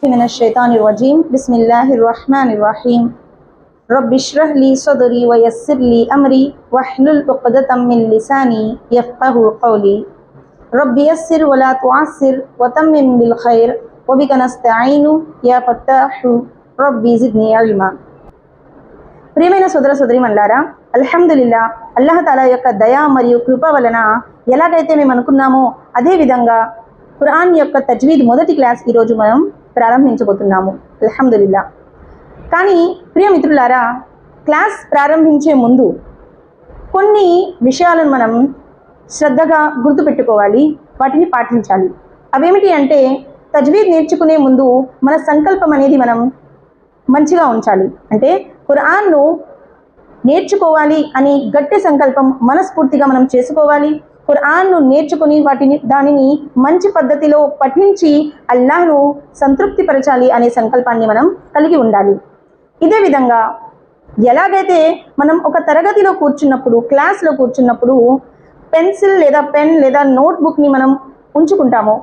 मिनश्शैतानिर्रजीम बिस्मिल्लाहिर्रहमानिर्रहीम रब्बिश्रह ली सदरी वयस्सिर ली अमरी वहलुल उक़दतम मिन लिसानी यफ़क़हू क़ौली रब्बि यस्सिर वला तुअस्सिर वतम्मिम बिल खैर वबिका नस्तईनु या फत्ताहु रब्बि ज़िदनी इल्मा। ప్రియమైన సోదర సోదరీమణులారా, అల్హమ్దులిల్లా అల్లాహ్ తాలా యొక్క దయ మరియు కృప వలన ఎలాగైతే మేము అనుకున్నామో అదే విధంగా ఖురాన్ యొక్క తజ్వీద్ మొదటి క్లాస్ ఈరోజు మనం ప్రారంభించబోతున్నాము అల్హమ్దులిల్లా. కానీ ప్రియ మిత్రులారా, క్లాస్ ప్రారంభించే ముందు కొన్ని విషయాలను మనం శ్రద్ధగా గుర్తుపెట్టుకోవాలి, వాటిని పాటించాలి. అవేమిటి అంటే, తజ్వీద్ నేర్చుకునే ముందు మన సంకల్పం అనేది మనం మంచిగా ఉంచాలి. అంటే ఖురాన్ను నేర్చుకోవాలి అని గట్టి సంకల్పం మనస్ఫూర్తిగా మనం చేసుకోవాలి. ఖురాన్ను నేర్చుకుని దానిని మంచి పద్ధతిలో పఠించి అల్లాహ్ను సంతృప్తిపరచాలి అనే సంకల్పాన్ని మనం కలిగి ఉండాలి. ఇదే విధంగా ఎలాగైతే మనం ఒక తరగతిలో కూర్చున్నప్పుడు, క్లాస్లో కూర్చున్నప్పుడు పెన్సిల్ లేదా పెన్ లేదా నోట్బుక్ని మనం ఉంచుకుంటామో,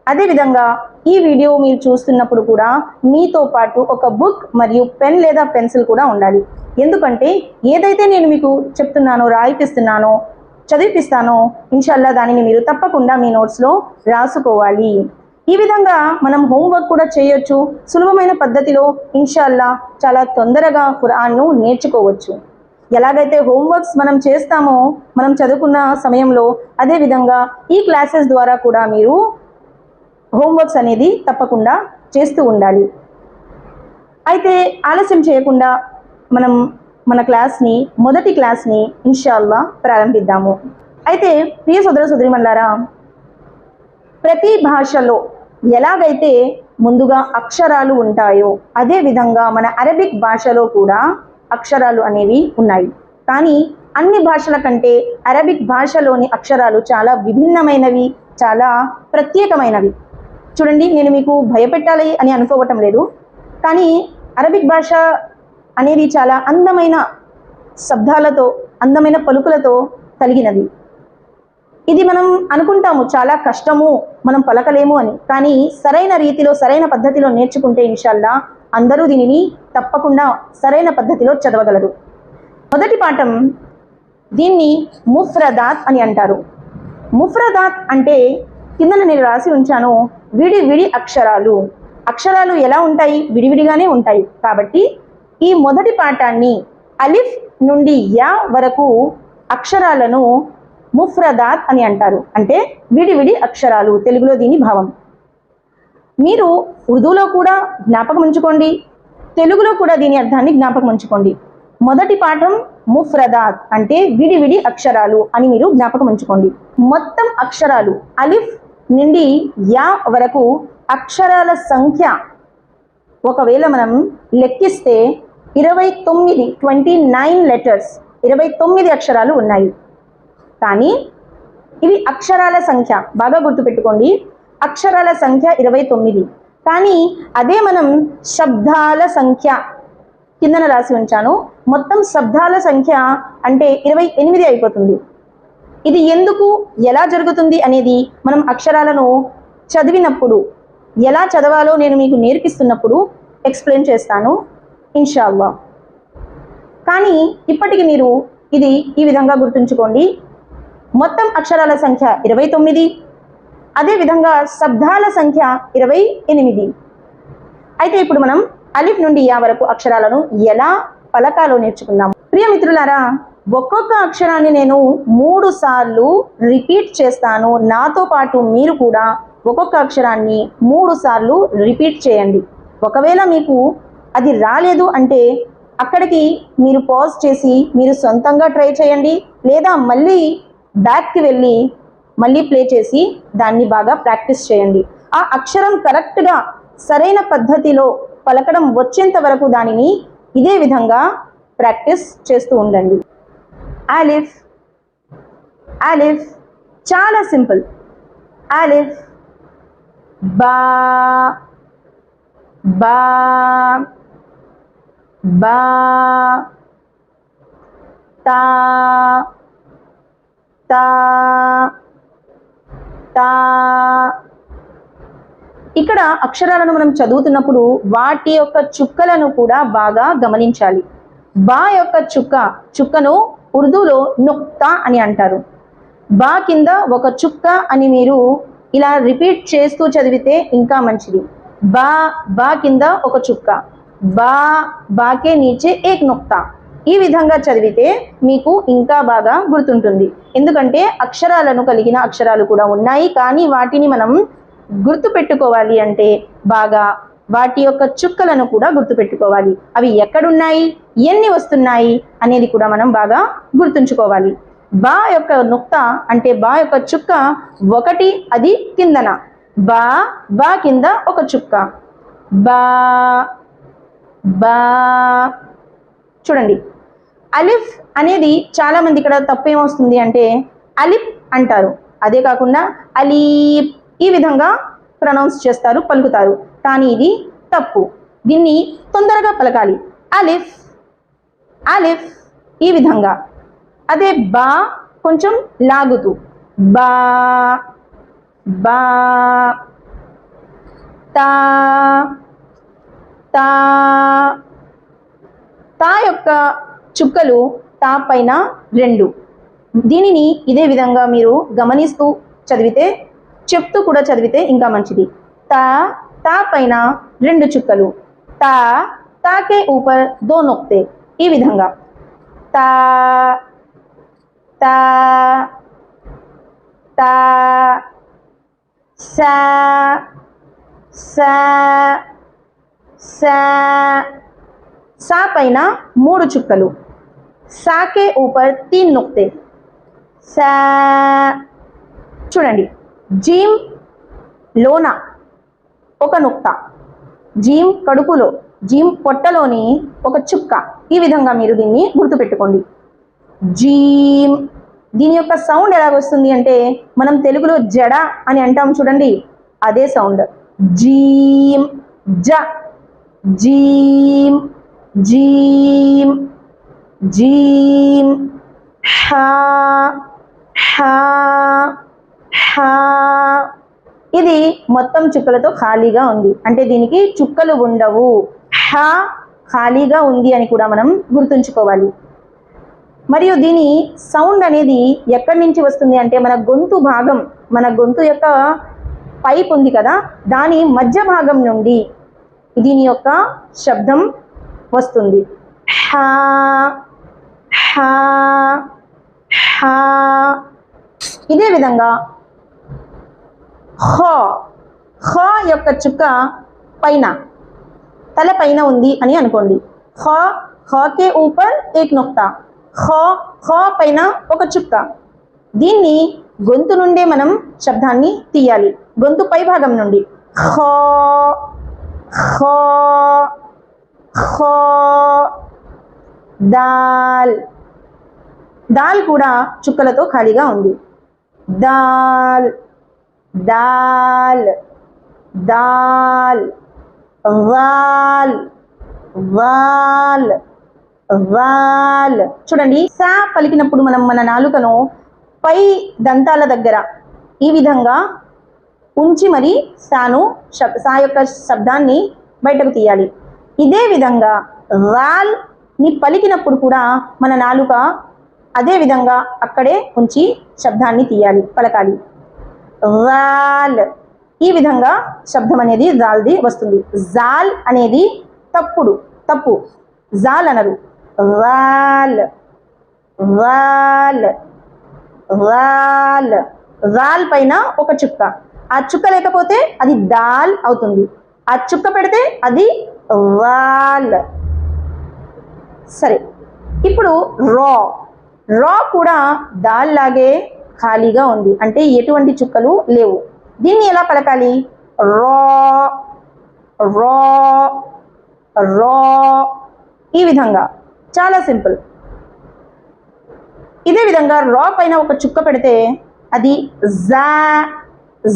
అదేవిధంగా ఈ వీడియో మీరు చూస్తున్నప్పుడు కూడా మీతో పాటు ఒక బుక్ మరియు పెన్ లేదా పెన్సిల్ కూడా ఉండాలి. ఎందుకంటే ఏదైతే నేను మీకు చెప్తున్నానో, రాయిపిస్తున్నానో, చదివిపిస్తానో ఇన్షాల్లా దానిని మీరు తప్పకుండా మీ నోట్స్లో రాసుకోవాలి. ఈ విధంగా మనం హోంవర్క్ కూడా చేయొచ్చు. సులభమైన పద్ధతిలో ఇన్షాల్లా చాలా తొందరగా ఖురాన్ను నేర్చుకోవచ్చు. ఎలాగైతే హోంవర్క్స్ మనం చేస్తామో మనం చదువుకున్న సమయంలో, అదేవిధంగా ఈ క్లాసెస్ ద్వారా కూడా మీరు హోంవర్క్స్ అనేది తప్పకుండా చేస్తూ ఉండాలి. అయితే ఆలస్యం చేయకుండా మనం మన క్లాస్ని, మొదటి క్లాస్ని ఇన్షాల్లా ప్రారంభిద్దాము. అయితే ప్రియ సోదర సోదరీమణులారా, ప్రతి భాషలో ఎలాగైతే ముందుగా అక్షరాలు ఉంటాయో అదే విధంగా మన అరబిక్ భాషలో కూడా అక్షరాలు అనేవి ఉన్నాయి. కానీ అన్ని భాషల కంటే అరబిక్ భాషలోని అక్షరాలు చాలా విభిన్నమైనవి, చాలా ప్రత్యేకమైనవి. చూడండి, నేను మీకు భయపెట్టాలి అని అనుకోవటం లేదు, కానీ అరబిక్ భాష అనేది చాలా అందమైన శబ్దాలతో, అందమైన పలుకులతో కలిగినది. ఇది మనం అనుకుంటాము చాలా కష్టము, మనం పలకలేము అని. కానీ సరైన రీతిలో, సరైన పద్ధతిలో నేర్చుకుంటే ఇన్షాల్లా అందరూ దీనిని తప్పకుండా సరైన పద్ధతిలో చదవగలరు. మొదటి పాఠం, దీన్ని ముఫ్రదాత్ అని అంటారు. ముఫ్రదాత్ అంటే కిందన నేను రాసి ఉంచాను, విడి అక్షరాలు. అక్షరాలు ఎలా ఉంటాయి? విడివిడిగానే ఉంటాయి. కాబట్టి ఈ మొదటి పాఠాన్ని అలిఫ్ నుండి యా వరకు అక్షరాలను ముఫ్రదాత్ అని అంటారు. అంటే విడివిడి అక్షరాలు, తెలుగులో దీని భావం. మీరు ఉర్దూలో కూడా జ్ఞాపకం ఉంచుకోండి, తెలుగులో కూడా దీని అర్థాన్ని జ్ఞాపకం ఉంచుకోండి. మొదటి పాఠం ముఫ్రదాత్ అంటే విడివిడి అక్షరాలు అని మీరు జ్ఞాపకం ఉంచుకోండి. మొత్తం అక్షరాలు అలిఫ్ నుండి యా వరకు అక్షరాల సంఖ్య ఒకవేళ మనం లెక్కిస్తే 29 లెటర్స్, 29 అక్షరాలు ఉన్నాయి. కానీ ఇవి అక్షరాల సంఖ్య, బాగా గుర్తుపెట్టుకోండి, అక్షరాల సంఖ్య 29. కానీ అదే మనం శబ్దాల సంఖ్య కిందన రాసి ఉంచాను, మొత్తం శబ్దాల సంఖ్య అంటే 28 అయిపోతుంది. ఇది ఎందుకు, ఎలా జరుగుతుంది అనేది మనం అక్షరాలను చదివినప్పుడు, ఎలా చదవాలో నేను మీకు నేర్పిస్తున్నప్పుడు ఎక్స్ప్లెయిన్ చేస్తాను ఇన్షాల్లా. కానీ ఇప్పటికి మీరు ఇది ఈ విధంగా గుర్తుంచుకోండి, మొత్తం అక్షరాల సంఖ్య 29, అదేవిధంగా శబ్దాల సంఖ్య 28. అయితే ఇప్పుడు మనం అలిఫ్ నుండి యా వరకు అక్షరాలను ఎలా పలకాలో నేర్చుకుందాం. ప్రియ మిత్రులారా, ఒక్కొక్క అక్షరాన్ని నేను 3 సార్లు రిపీట్ చేస్తాను. నాతో పాటు మీరు కూడా ఒక్కొక్క అక్షరాన్ని 3 సార్లు రిపీట్ చేయండి. ఒకవేళ మీకు అది రాలేదు అంటే అక్కడికి మీరు పాజ్ చేసి మీరు సొంతంగా ట్రై చేయండి, లేదా మళ్ళీ బ్యాక్కి వెళ్ళి మళ్ళీ ప్లే చేసి దాన్ని బాగా ప్రాక్టీస్ చేయండి. ఆ అక్షరం కరెక్ట్గా సరైన పద్ధతిలో పలకడం వచ్చేంత వరకు దానిని ఇదే విధంగా ప్రాక్టీస్ చేస్తూ ఉండండి. అలిఫ్, అలిఫ్ చాలా సింపుల్. అలిఫ్, బా, బా, బా, తా, తా తా. ఇక్కడ అక్షరాలను మనం చదువుతున్నప్పుడు వాటి యొక్క చుక్కలను కూడా బాగా గమనించాలి. బా యొక్క చుక్కను ఉర్దూలో నుక్తా అని అంటారు. బా కింద ఒక చుక్క అని మీరు ఇలా రిపీట్ చేస్తూ చదివితే ఇంకా మంచిది. బా కింద ఒక చుక్క, బాకే నీచే ఏక్ నుక్తా. ఈ విధంగా చదివితే మీకు ఇంకా బాగా గుర్తుంటుంది. ఎందుకంటే అక్షరాలను కలిగిన అక్షరాలు కూడా ఉన్నాయి, కానీ వాటిని మనం గుర్తు పెట్టుకోవాలి అంటే బాగా వాటి యొక్క చుక్కలను కూడా గుర్తు పెట్టుకోవాలి. అవి ఎక్కడున్నాయి, ఎన్ని వస్తున్నాయి అనేది కూడా మనం బాగా గుర్తుంచుకోవాలి. బా యొక్క నుక్తా అంటే బా యొక్క చుక్క ఒకటి, అది కిందన. బా కింద ఒక చుక్క. బా చూడండి. అలిఫ్ అనేది చాలా మంది ఇక్కడ తప్పు ఏమొస్తుంది అంటే అలిఫ్ అంటారు. అదే కాకుండా అలీఫ్ ఈ విధంగా ప్రొనౌన్స్ చేస్తారు, పలుకుతారు. కానీ ఇది తప్పు. దీన్ని తొందరగా పలకాలి. అలిఫ్ అలిఫ్ ఈ విధంగా. అదే బా కొంచెం లాగుతూ బా. తా తా. తా యొక్క చుక్కలు తా పైన 2. దీనిని ఇదే విధంగా మీరు గమనిస్తూ చదివితే, చెప్తూ కూడా చదివితే ఇంకా మంచిది. తా పైన 2 చుక్కలు. తాకే ఊపర్ 2 నొక్తే. ఈ విధంగా తా తా తా. సా సా సా. సా పైన 3 చుక్కలు. సాకే ఊపర్ 3 నొక్తే. సా. చూడండి. జీమ్ లోన ఒక నుక్తా, జీమ్ కడుపులో, జీమ్ పొట్టలోని ఒక చుక్క. ఈ విధంగా మీరు దీన్ని గుర్తుపెట్టుకోండి. జీమ్. దీని యొక్క సౌండ్ ఎలాగొస్తుంది అంటే మనం తెలుగులో జడ అని అంటాం చూడండి, అదే సౌండ్. జీమ్ జ. జీమ్ జీమ్ జీమ్. హా హా హా. ఇది మొత్తం చుక్కలతో ఖాళీగా ఉంది, అంటే దీనికి చుక్కలు ఉండవు. హా ఖాళీగా ఉంది అని కూడా మనం గుర్తుంచుకోవాలి. మరియు దీని సౌండ్ అనేది ఎక్కడి నుంచి వస్తుంది అంటే మన గొంతు భాగం, మన గొంతు యొక్క పైప్ ఉంది కదా, దాని మధ్య భాగం నుండి దీని యొక్క శబ్దం వస్తుంది. హా హా హా. ఇదే విధంగా ఖ యొక్క చుక్క పైన, తల పైన ఉంది అని అనుకోండి. ఖకే ఊపర్ ఏక్ నొక్తా. ఖ పైన ఒక చుక్క. దీన్ని గొంతు నుండే మనం శబ్దాన్ని తీయాలి, గొంతు పై భాగం నుండి. ఖ ఖ ఖ. దాల్. దాల్ కూడా చుక్కలతో ఖాళీగా ఉంది. Dal dal dal. Wall wall wall. చూడండి. సా పలికినప్పుడు మనం మన నాలుకను పై దంతాల దగ్గర ఈ విధంగా ఉంచి మరి సా యొక్క శబ్దాన్ని బయటకు తీయాలి. ఇదే విధంగా వాల్ ని పలికినప్పుడు కూడా మన నాలుక అదే విధంగా అక్కడే ఉంచి శబ్దాన్ని తీయాలి, పలకాలి. వాల్. ఈ విధంగా శబ్దం అనేది జాల్ది వస్తుంది. జాల్ అనేది తప్పు. జాల్ అనరు. Wall wall wall. వాల్ పైన ఒక చుక్క. ఆ చుక్క లేకపోతే అది దాల్ అవుతుంది, ఆ చుక్క పెడితే అది వాల్. సరే, ఇప్పుడు రా కూడా దాల్ లాగే ఖాళీగా ఉంది, అంటే ఎటువంటి చుక్కలు లేవు. దీన్ని ఎలా పలకాలి? రా రా రా. ఈ విధంగా చాలా సింపుల్. ఇదే విధంగా రా పైన ఒక చుక్క పెడితే అది జా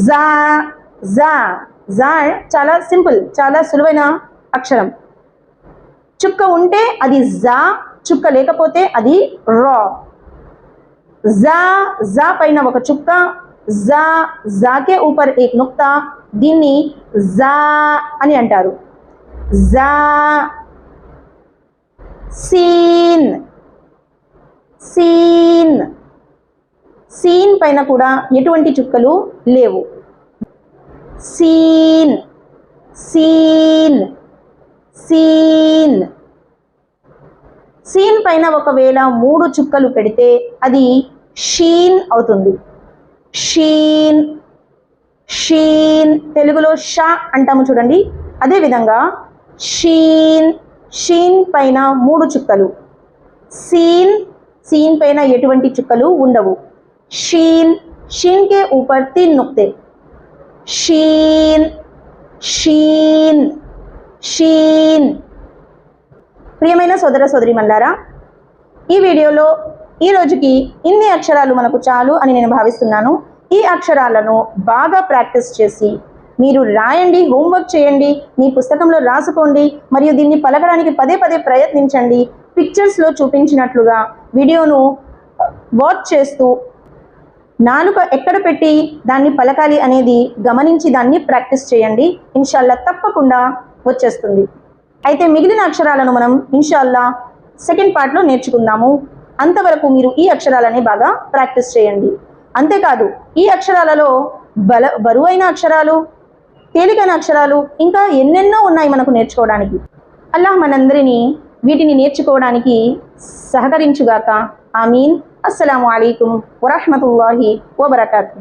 జా జా జా. చాలా సింపుల్, చాలా సులువైన అక్షరం. చుక్క ఉంటే అది జా, చుక్క లేకపోతే అది రా. జా, జా పైన ఒక చుక్క, జా, జాకే ఊపర్ ఏక్ నుక్తా, దీన్ని జా అని అంటారు. జా. సీన్, సీన్, సీన్ పైన కూడా ఎటువంటి చుక్కలు లేవు. Scene, scene, scene. సీన్ పైన ఒకవేళ 3 చుక్కలు పెడితే అది షీన్ అవుతుంది. Shein, Shein. తెలుగులో షా అంటాము చూడండి, అదేవిధంగా షీన్, షీన్ పైన 3 చుక్కలు. సీన్, సీన్ పైన ఎటువంటి చుక్కలు ఉండవు. షీన్, షీన్ కే ఊపర్ 3 నుక్తే. షీన్, షీన్, షీన్. ప్రియమైన సోదర సోదరీమణులారా, ఈ వీడియోలో ఈ రోజుకి ఇన్ని అక్షరాలు మనకు చాలు అని నేను భావిస్తున్నాను. ఈ అక్షరాలను బాగా ప్రాక్టీస్ చేసి మీరు రాయండి, హోంవర్క్ చేయండి, మీ పుస్తకంలో రాసుకోండి, మరియు దీన్ని పలకడానికి పదే పదే ప్రయత్నించండి. పిక్చర్స్లో చూపించినట్లుగా వీడియోను వాచ్ చేస్తూ నాలుక ఎక్కడ పెట్టి దాన్ని పలకాలి అనేది గమనించి దాన్ని ప్రాక్టీస్ చేయండి. ఇన్షాల్లా తప్పకుండా వచ్చేస్తుంది. అయితే మిగిలిన అక్షరాలను మనం ఇన్షాల్లా సెకండ్ పార్ట్లో నేర్చుకుందాము. అంతవరకు మీరు ఈ అక్షరాలని బాగా ప్రాక్టీస్ చేయండి. అంతేకాదు, ఈ అక్షరాలలో బరువైన అక్షరాలు, తేలికైన అక్షరాలు, ఇంకా ఎన్నెన్నో ఉన్నాయి మనకు నేర్చుకోవడానికి. అల్లాహ్ మనందరినీ వీటిని నేర్చుకోవడానికి సహకరించుగాక. ఆమీన్. అస్సలాము అలైకుం వరహ్మతుల్లాహి వబరకాతుహు.